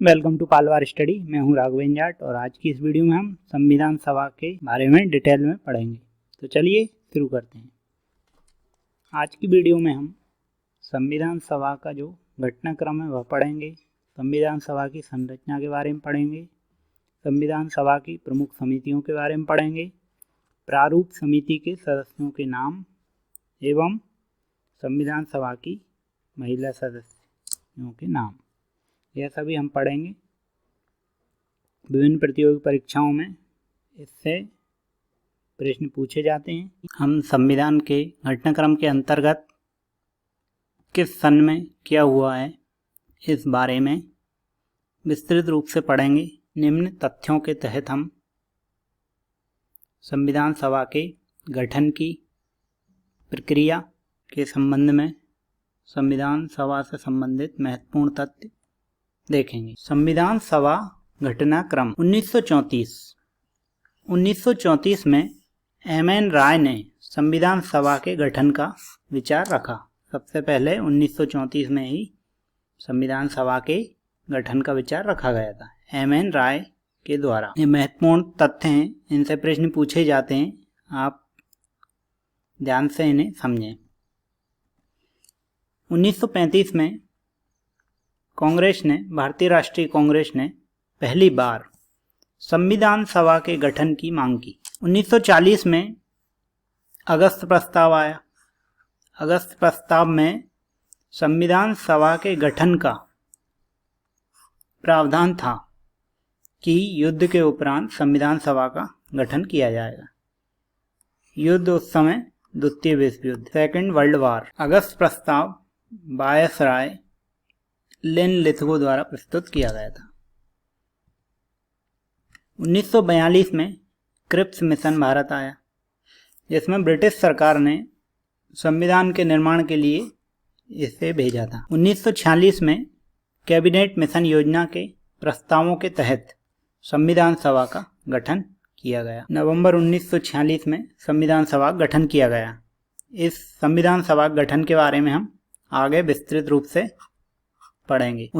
Welcome to पालवार study. मैं हूं राघवेंद्र जाट और आज की इस वीडियो में हम संविधान सभा के बारे में डिटेल में पढ़ेंगे। तो चलिए शुरू करते हैं। आज की वीडियो में हम संविधान सभा का जो घटनाक्रम है वह पढ़ेंगे, संविधान सभा की संरचना के बारे में पढ़ेंगे, संविधान सभा की प्रमुख समितियों के बारे में पढ़ेंगे, प्रारूप समिति के सदस्यों के नाम एवं संविधान सभा की महिला सदस्यों के नाम, यह सभी हम पढ़ेंगे। विभिन्न प्रतियोगी परीक्षाओं में इससे प्रश्न पूछे जाते हैं। हम संविधान के घटनाक्रम के अंतर्गत किस सन में क्या हुआ है इस बारे में विस्तृत रूप से पढ़ेंगे। निम्न तथ्यों के तहत हम संविधान सभा के गठन की प्रक्रिया के संबंध में संविधान सभा से संबंधित महत्वपूर्ण तथ्य देखेंगे। संविधान सभा घटनाक्रम 1934 में एम.एन. राय ने संविधान सभा के गठन का विचार रखा। सबसे पहले 1934 में ही संविधान सभा के गठन का विचार रखा गया था एम.एन. राय के द्वारा। ये महत्वपूर्ण तथ्य हैं, इनसे प्रश्न पूछे जाते हैं, आप ध्यान से इन्हें समझें। 1935 में भारतीय राष्ट्रीय कांग्रेस ने पहली बार संविधान सभा के गठन की मांग की। 1940 में अगस्त प्रस्ताव आया। अगस्त प्रस्ताव में संविधान सभा के गठन का प्रावधान था कि युद्ध के उपरांत संविधान सभा का गठन किया जाएगा। युद्ध उस समय द्वितीय विश्व युद्ध, सेकेंड वर्ल्ड वार। अगस्त प्रस्ताव वायसराय लिनलिथगो द्वारा प्रस्तुत किया गया था। 1942 में क्रिप्स मिशन भारत आया, जिसमें ब्रिटिश सरकार ने संविधान के निर्माण के लिए इसे भेजा था। 1946 में कैबिनेट मिशन योजना के प्रस्तावों के तहत संविधान सभा का गठन किया गया। नवंबर 1946 में संविधान सभा गठन किया गया। इस संविधान सभा गठन के बारे में हम आगे विस्तृत रूप से पढ़ेंगे।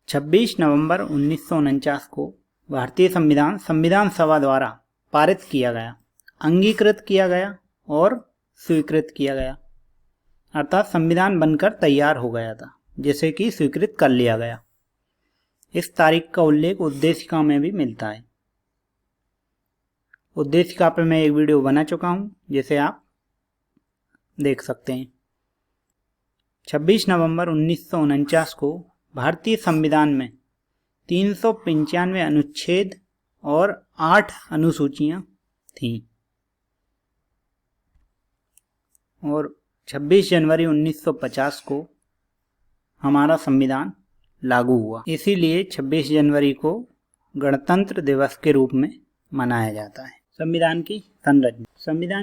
26 नवंबर 1949 को भारतीय संविधान सभा द्वारा पारित किया गया, अंगीकृत किया गया और स्वीकृत किया गया, अर्थात संविधान बनकर तैयार हो गया था, जिसे कि स्वीकृत कर लिया गया। इस तारीख का उल्लेख उद्देशिका में भी मिलता है। उद्देशिका पर मैं एक वीडियो बना चुका हूं, जिसे आप देख सकते हैं। 26 नवंबर 1949 को भारतीय संविधान में 395 अनुच्छेद और 8 अनुसूचियां थीं और 26 जनवरी 1950 को हमारा संविधान लागू हुआ। इसीलिए 26 जनवरी को गणतंत्र दिवस के रूप में मनाया जाता है। संविधान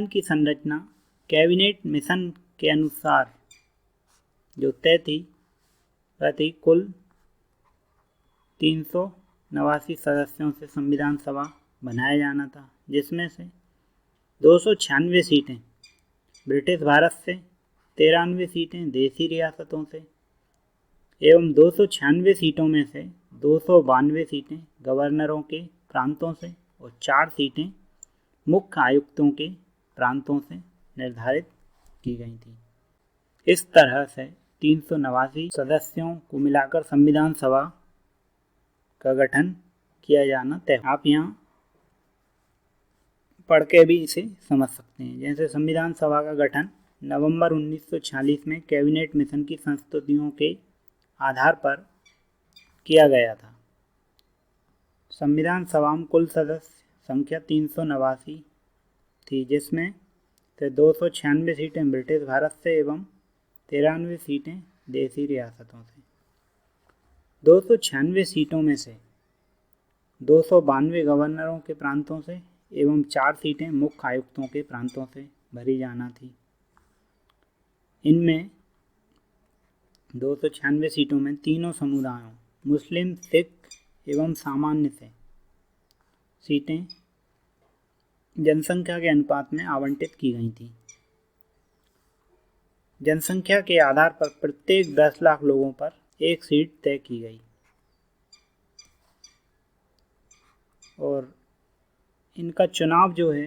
की संरचना कैबिनेट मिशन के अनुसार जो तय थी वह थी कुल 389 सदस्यों से संविधान सभा बनाया जाना था, जिसमें से 296 सीटें ब्रिटिश भारत से, 93 सीटें देसी रियासतों से एवं 296 सीटों में से 292 सीटें गवर्नरों के प्रांतों से और 4 सीटें मुख्य आयुक्तों के प्रांतों से निर्धारित की गई थी। इस तरह से 389 सदस्यों को मिलाकर संविधान सभा का गठन किया जाना तय। आप यहाँ पढ़ के भी इसे समझ सकते हैं। जैसे संविधान सभा का गठन नवंबर 1946 में कैबिनेट मिशन की संस्तुतियों के आधार पर किया गया था। संविधान सभा में कुल सदस्य संख्या 389 थी, जिसमें से 296 सीटें ब्रिटिश भारत से एवं 93 सीटें देसी रियासतों से। 296 सीटों में से 292 गवर्नरों के प्रांतों से एवं 4 सीटें मुख्य आयुक्तों के प्रांतों से भरी जाना थी। इनमें 296 सीटों में तीनों समुदायों मुस्लिम, सिख एवं सामान्य से सीटें जनसंख्या के अनुपात में आवंटित की गई थी। जनसंख्या के आधार पर प्रत्येक 10 लाख लोगों पर एक सीट तय की गई और इनका चुनाव जो है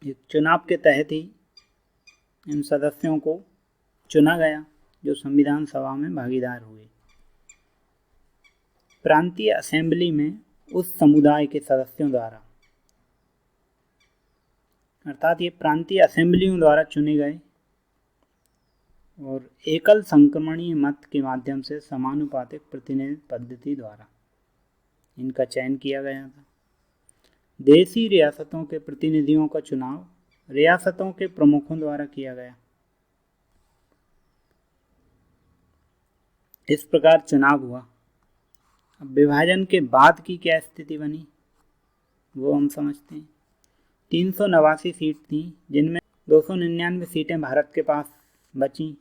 एक चुनाव के तहत ही इन सदस्यों को चुना गया जो संविधान सभा में भागीदार हुए। प्रांतीय असेंबली में उस समुदाय के सदस्यों द्वारा, अर्थात ये प्रांतीय असेंबलियों द्वारा चुने गए और एकल संक्रमणीय मत के माध्यम से समानुपातिक प्रतिनिधित्व पद्धति द्वारा इनका चयन किया गया था। देशी रियासतों के प्रतिनिधियों का चुनाव रियासतों के प्रमुखों द्वारा किया गया। इस प्रकार चुनाव हुआ। अब विभाजन के बाद की क्या स्थिति बनी वो हम समझते हैं। 389 सीट थी, जिनमें 299 सीटें भारत के पास बची,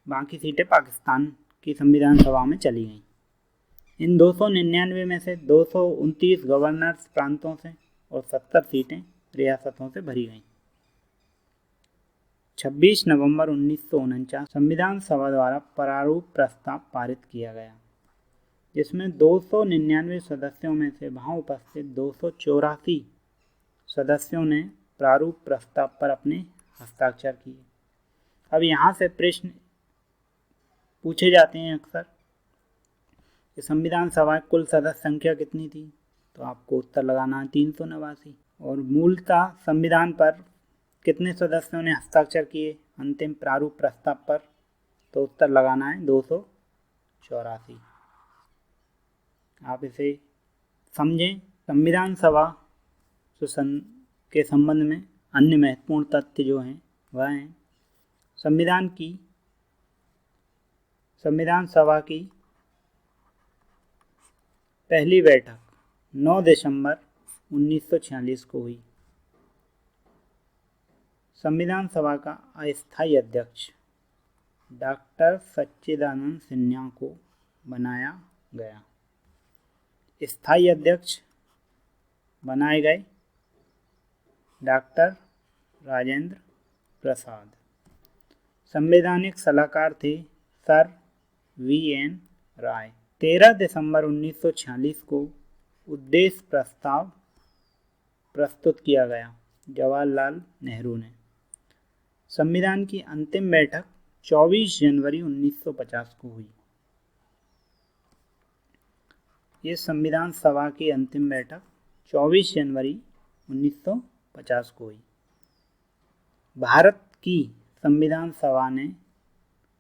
बाकी सीटें पाकिस्तान की संविधान सभा में चली गईं। इन 299 में से 229 गवर्नर्स प्रांतों से और 70 सीटें रियासतों से भरी गईं। 26 नवंबर 1949 संविधान सभा द्वारा प्रारूप प्रस्ताव पारित किया गया, जिसमें 299 सदस्यों में से वहां उपस्थित 284 सदस्यों ने प्रारूप प्रस्ताव पर अपने हस्ताक्षर किए। अब यहाँ से प्रश्न पूछे जाते हैं अक्सर कि संविधान सभा की कुल सदस्य संख्या कितनी थी, तो आपको उत्तर लगाना है 389। और मूलतः संविधान पर कितने सदस्यों ने हस्ताक्षर किए अंतिम प्रारूप प्रस्ताव पर, तो उत्तर लगाना है 284। आप इसे समझें। संविधान सभा के संबंध में अन्य महत्वपूर्ण तथ्य जो हैं वह हैं संविधान सभा की पहली बैठक 9 दिसंबर 1946 को हुई। संविधान सभा का अस्थायी अध्यक्ष डॉक्टर सच्चिदानंद सिन्हा को बनाया गया। स्थायी अध्यक्ष बनाए गए डॉक्टर राजेंद्र प्रसाद। संवैधानिक सलाहकार थे सर वी.एन. राय। 13 दिसंबर 1946 को उद्देश्य प्रस्ताव प्रस्तुत किया गया जवाहरलाल नेहरू ने। संविधान की अंतिम बैठक 24 जनवरी 1950 को हुई। ये संविधान सभा की अंतिम बैठक 24 जनवरी 1950 को हुई। भारत की संविधान सभा ने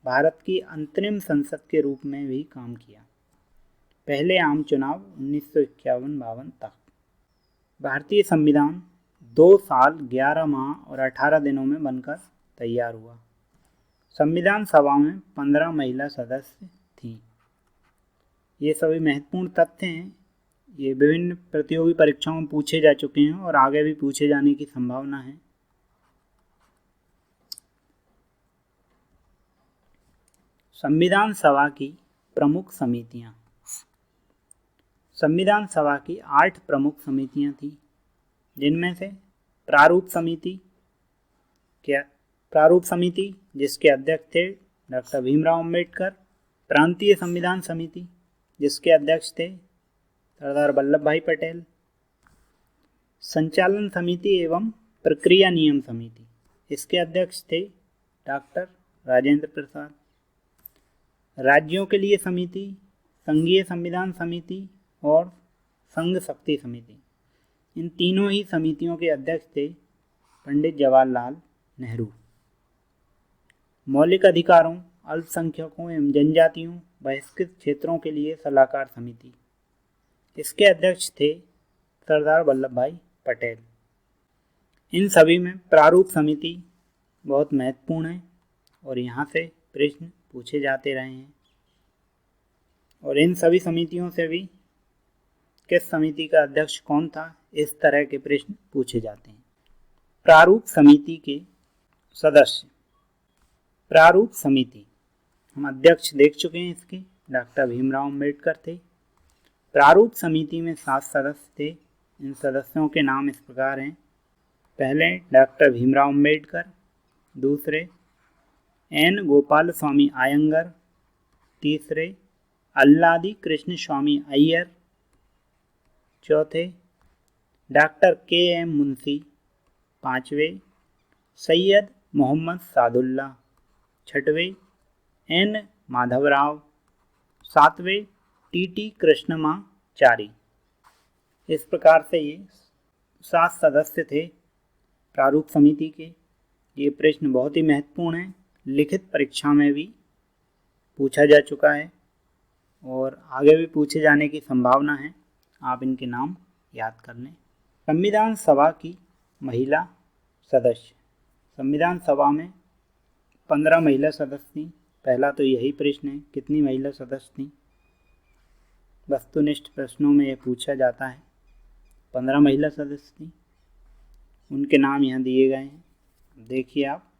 भारत की अंतरिम संसद के रूप में भी काम किया। पहले आम चुनाव 1951-52 तक। भारतीय संविधान 2 साल 11 माह और 18 दिनों में बनकर तैयार हुआ। संविधान सभा में 15 महिला सदस्य थीं। ये सभी महत्वपूर्ण तथ्य हैं। ये विभिन्न प्रतियोगी परीक्षाओं में पूछे जा चुके हैं और आगे भी पूछे जाने की संभावना है। संविधान सभा की प्रमुख समितियां। संविधान सभा की 8 प्रमुख समितियां थीं, जिनमें से प्रारूप समिति जिसके अध्यक्ष थे डॉक्टर भीमराव अंबेडकर, प्रांतीय संविधान समिति जिसके अध्यक्ष थे सरदार वल्लभ भाई पटेल, संचालन समिति एवं प्रक्रिया नियम समिति इसके अध्यक्ष थे डॉक्टर राजेंद्र प्रसाद, राज्यों के लिए समिति, संघीय संविधान समिति और संघ शक्ति समिति, इन तीनों ही समितियों के अध्यक्ष थे पंडित जवाहरलाल नेहरू। मौलिक अधिकारों, अल्पसंख्यकों एवं जनजातियों, बहिष्कृत क्षेत्रों के लिए सलाहकार समिति, इसके अध्यक्ष थे सरदार वल्लभ भाई पटेल। इन सभी में प्रारूप समिति बहुत महत्वपूर्ण है और यहाँ से प्रश्न पूछे जाते रहे हैं। और इन सभी समितियों से भी किस समिति का अध्यक्ष कौन था, इस तरह के प्रश्न पूछे जाते हैं। प्रारूप समिति के सदस्य। प्रारूप समिति हम अध्यक्ष देख चुके हैं इसके, डॉक्टर भीमराव अंबेडकर थे। प्रारूप समिति में 7 सदस्य थे। इन सदस्यों के नाम इस प्रकार हैं। पहले डॉक्टर भीमराव अंबेडकर, दूसरे एन गोपाल स्वामी आयंगर, तीसरे अल्लादी कृष्ण स्वामी अय्यर, चौथे डॉक्टर के एम मुंशी, पाँचवें सैयद मोहम्मद सादुल्ला, छठवें एन माधवराव, सातवें टी कृष्णमाचारी। इस प्रकार से ये 7 सदस्य थे प्रारूप समिति के। ये प्रश्न बहुत ही महत्वपूर्ण है, लिखित परीक्षा में भी पूछा जा चुका है और आगे भी पूछे जाने की संभावना है। आप इनके नाम याद कर लें। संविधान सभा की महिला सदस्य। संविधान सभा में 15 महिला सदस्य थीं। पहला तो यही प्रश्न है, कितनी महिला सदस्य थीं? वस्तुनिष्ठ प्रश्नों में यह पूछा जाता है। 15 महिला सदस्य थीं। उनके नाम यहाँ दिए गए हैं, देखिए आप।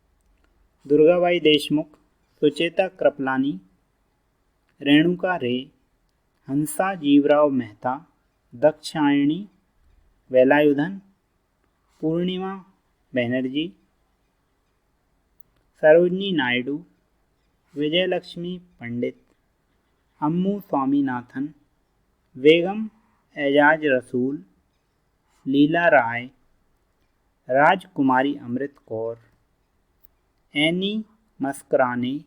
दुर्गाबाई देशमुख, सुचेता कृपलानी, रेणुका रे, हंसा जीवराव मेहता, दाक्षायणी वेलायुधन, पूर्णिमा बनर्जी, सरोजनी नायडू, विजयलक्ष्मी पंडित, अम्मू स्वामीनाथन, बेगम एजाज रसूल, लीला राय, राजकुमारी अमृत कौर, एनी मस्कराने,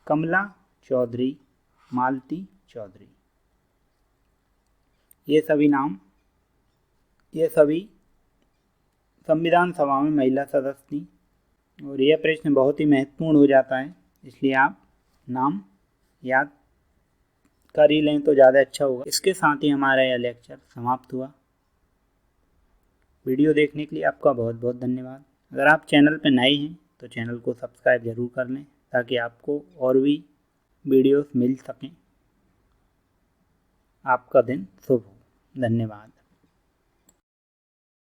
कमला चौधरी, मालती चौधरी। ये सभी संविधान सभा में महिला सदस्य थीं और यह प्रश्न बहुत ही महत्वपूर्ण हो जाता है, इसलिए आप नाम याद कर ही लें तो ज़्यादा अच्छा होगा। इसके साथ ही हमारा यह लेक्चर समाप्त हुआ। वीडियो देखने के लिए आपका बहुत बहुत धन्यवाद। अगर आप चैनल पर नए हैं तो चैनल को सब्सक्राइब ज़रूर कर लें ताकि आपको और भी वीडियोस मिल सकें। आपका दिन शुभ हो। धन्यवाद।